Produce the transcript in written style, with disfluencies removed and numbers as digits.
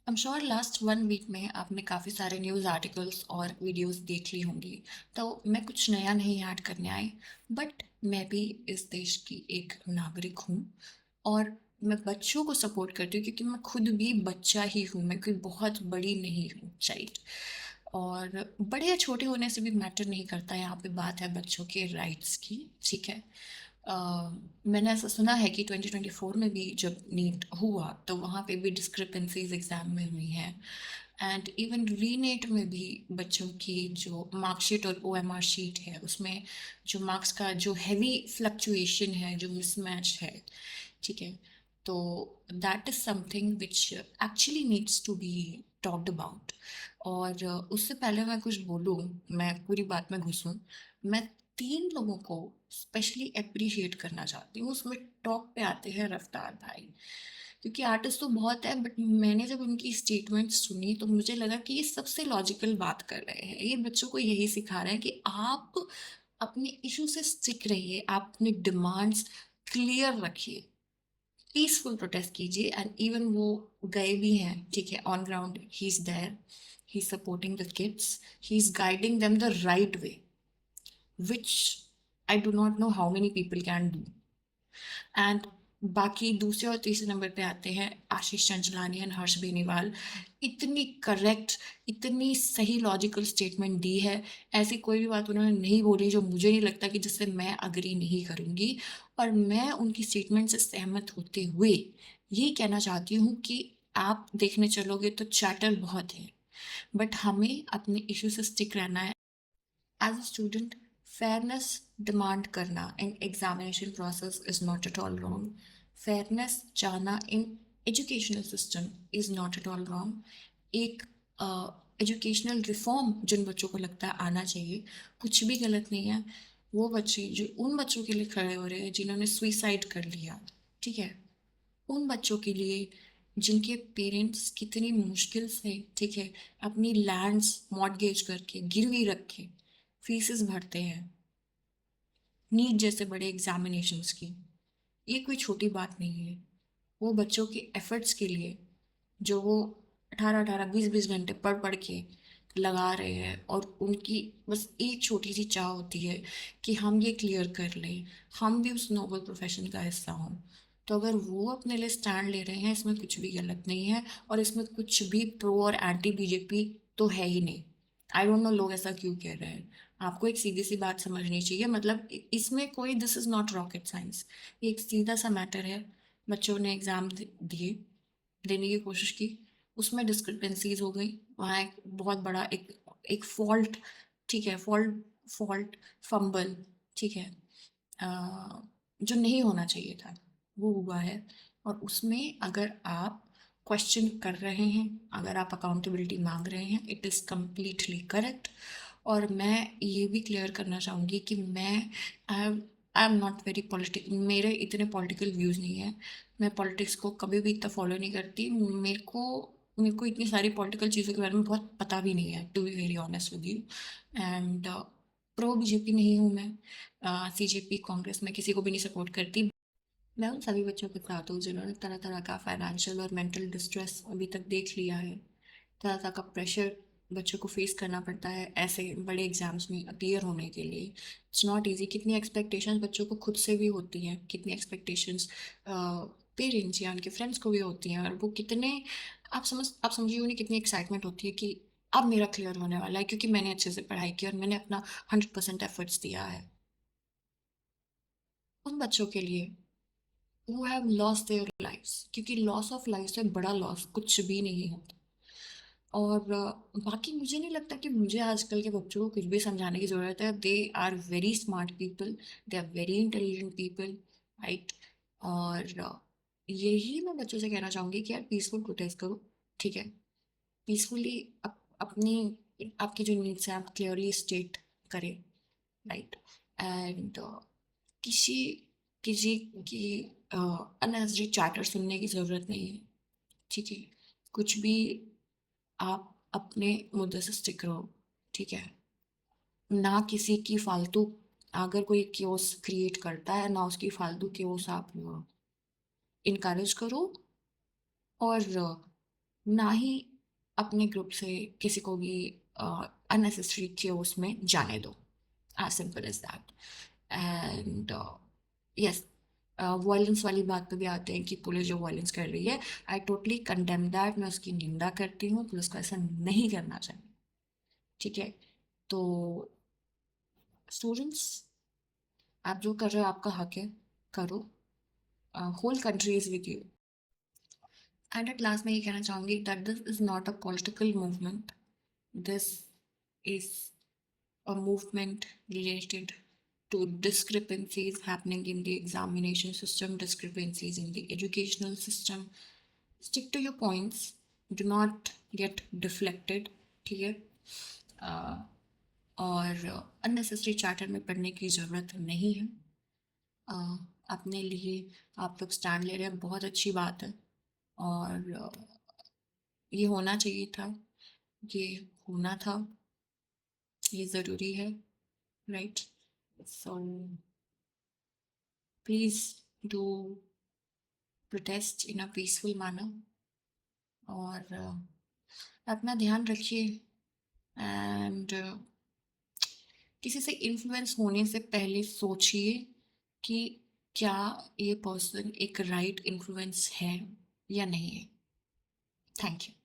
I'm sure last 1 week में आपने काफ़ी सारे न्यूज़ आर्टिकल्स और वीडियोस देख ली होंगी। तो मैं कुछ नया नहीं ऐड करने आई, बट मैं भी इस देश की एक नागरिक हूँ और मैं बच्चों को सपोर्ट करती हूँ क्योंकि मैं खुद भी बच्चा ही हूँ, मैं कोई बहुत बड़ी नहीं हूँ चाइल्ड। और बड़े या छोटे होने से भी मैटर नहीं करता, यहाँ पे बात है बच्चों के राइट्स की, ठीक है। अ, मैंने ऐसा सुना है कि 2024 में भी जब नीट हुआ तो वहाँ पे भी डिस्क्रिपेंसीज एग्जाम में हुई हैं। एंड इवन रीनेट में भी बच्चों की जो मार्कशीट और ओएमआर शीट है उसमें जो मार्क्स का जो हैवी फ्लक्चुएशन है, जो मिसमैच है, ठीक है। तो that is something which actually needs to be talked about. और उससे पहले मैं कुछ बोलूँ, मैं पूरी बात में घुसूँ, मैं 3 लोगों को स्पेशली एप्रिशिएट करना चाहती हूँ। उसमें टॉप पे आते हैं रफ्तार भाई, क्योंकि आर्टिस्ट तो बहुत है, बट मैंने जब उनकी स्टेटमेंट सुनी तो मुझे लगा कि ये सबसे लॉजिकल बात कर रहे हैं। ये बच्चों को यही सिखा रहे हैं कि आप अपने इशू से स्टिक रहिए, आप अपनी डिमांड्स क्लियर रखिए, पीसफुल प्रोटेस्ट कीजिए। एंड इवन वो गए भी हैं, ठीक है, on ground he is there, he is supporting the kids, he is guiding them the right way, which I do not know how many people can do. And बाकी दूसरे और तीसरे नंबर पे आते हैं आशीष चंचलानी एंड हर्ष बेनीवाल। इतनी करेक्ट, इतनी सही लॉजिकल स्टेटमेंट दी है, ऐसी कोई भी बात उन्होंने नहीं बोली जो मुझे नहीं लगता कि जिससे मैं अग्री नहीं करूँगी। और मैं उनकी स्टेटमेंट से सहमत होते हुए ये कहना चाहती हूँ कि आप देखने चलोगे तो चैटर बहुत है, बट हमें अपने इशू से स्टिक रहना है। As a student, fairness demand करना in examination process is not at all wrong. Fairness चाहना in educational system is not at all wrong. एक एजुकेशनल रिफॉर्म जिन बच्चों को लगता है आना चाहिए, कुछ भी गलत नहीं है। वो बच्चे जो उन बच्चों के लिए खड़े हो रहे हैं जिन्होंने सुइसाइड कर लिया, ठीक है, उन बच्चों के लिए जिनके पेरेंट्स कितनी मुश्किल से, ठीक है, अपनी लैंड्स मॉर्टगेज करके गिरवी रख के फीसेस भरते हैं नीट जैसे बड़े एग्जामिनेशंस की, ये कोई छोटी बात नहीं है। वो बच्चों के एफर्ट्स के लिए जो वो 18-18 20-20 घंटे पढ़ पढ़ के लगा रहे हैं, और उनकी बस एक छोटी सी चाह होती है कि हम ये क्लियर कर लें, हम भी उस नोबल प्रोफेशन का हिस्सा हों। तो अगर वो अपने लिए स्टैंड ले रहे हैं, इसमें कुछ भी गलत नहीं है, और इसमें कुछ भी प्रो और एंटी बीजेपी तो है ही नहीं। आई डोंट नो लोग ऐसा क्यों कह रहे हैं। आपको एक सीधी सी बात समझनी चाहिए, मतलब इसमें कोई this is not rocket science, ये एक सीधा सा मैटर है। बच्चों ने एग्ज़ाम दिए, देने की कोशिश की, उसमें डिस्क्रिपेंसीज हो गई, वहाँ एक बहुत बड़ा एक एक फॉल्ट, ठीक है, फॉल्ट फॉल्ट फंबल, ठीक है, जो नहीं होना चाहिए था वो हुआ है। और उसमें अगर आप क्वेश्चन कर रहे हैं, अगर आप अकाउंटेबिलिटी मांग रहे हैं, इट इज़ कम्प्लीटली करेक्ट। और मैं ये भी क्लियर करना चाहूँगी कि मैं I am not very politic, मेरे इतने पॉलिटिकल व्यूज़ नहीं है। मैं पॉलिटिक्स को कभी भी इतना फॉलो नहीं करती। मेरे को इतनी सारी पॉलिटिकल चीज़ों के बारे में बहुत पता भी नहीं है, to be very honest with you. And pro BJP नहीं हूँ मैं, सीजेपी कांग्रेस में किसी को भी नहीं सपोर्ट करती। मैं उन सभी बच्चों के साथ हूँ जिन्होंने तरह तरह का फाइनेंशियल और मेंटल डिस्ट्रेस अभी तक देख लिया है, तरह तरह का प्रेशर बच्चों को फेस करना पड़ता है ऐसे बड़े एग्जाम्स में क्लियर होने के लिए। It's not easy. कितनी एक्सपेक्टेशंस बच्चों को खुद से भी होती हैं, कितनी एक्सपेक्टेशंस पेरेंट्स या उनके फ्रेंड्स को भी होती हैं, और वो कितने, आप समझिए उन्हें कितनी एक्साइटमेंट होती है कि अब मेरा क्लियर होने वाला है क्योंकि मैंने अच्छे से पढ़ाई की और मैंने अपना 100% एफर्ट्स दिया है। उन बच्चों के लिए who have lost their lives, क्योंकि लॉस ऑफ लाइफ से बड़ा लॉस कुछ भी नहीं होता। और बाकी मुझे नहीं लगता कि मुझे आजकल के बच्चों को कुछ भी समझाने की ज़रूरत है। They are very smart people, they are very intelligent people, right. और यही मैं बच्चों से कहना चाहूँगी कि यार पीसफुल प्रोटेस्ट करो, ठीक है, पीसफुली अपनी आपकी जो नीड्स हैं आप क्लियरली स्टेट करें, राइट। एंड किसी किसी की अननेसेसरी चैटर सुनने की ज़रूरत नहीं है, ठीक है। कुछ भी, आप अपने मुद्दे से स्टिक रहो, ठीक है, ना किसी की फालतू, अगर कोई क्योस क्रिएट करता है ना उसकी फालतू क्योस आप इनकरेज करो। और ना ही अपने ग्रुप से किसी को भी अननेसेसरी क्योस में जाने दो, as simple as that. And yes, violence वाली बात पे भी आते हैं कि पुलिस जो वायलेंस कर रही है, आई टोटली कंडेम दैट, मैं उसकी निंदा करती हूँ, पुलिस को ऐसा नहीं करना चाहिए। ठीक है, तो स्टूडेंट्स, आप जो कर रहे हो आपका हक है, करो। Whole country is with you. And at last मैं ये कहना चाहूँगी that this is not a political movement, this is a movement related to discrepancies happening in the examination system, discrepancies in the educational system. Stick to your points, do not get deflected, ठीक है? uh, और unnecessary chatter में पढ़ने की ज़रूरत नहीं है। uh, अपने लिए आप लोग स्टैंड ले रहे हैं, बहुत अच्छी बात है। और ये होना चाहिए था, ये होना था, ये ज़रूरी है, right? So please do protest in a peaceful manner, और अपना ध्यान रखिए। एंड किसी से इन्फ्लुएंस होने से पहले सोचिए कि क्या ये पर्सन एक राइट इन्फ्लुएंस है या नहीं है। Thank you.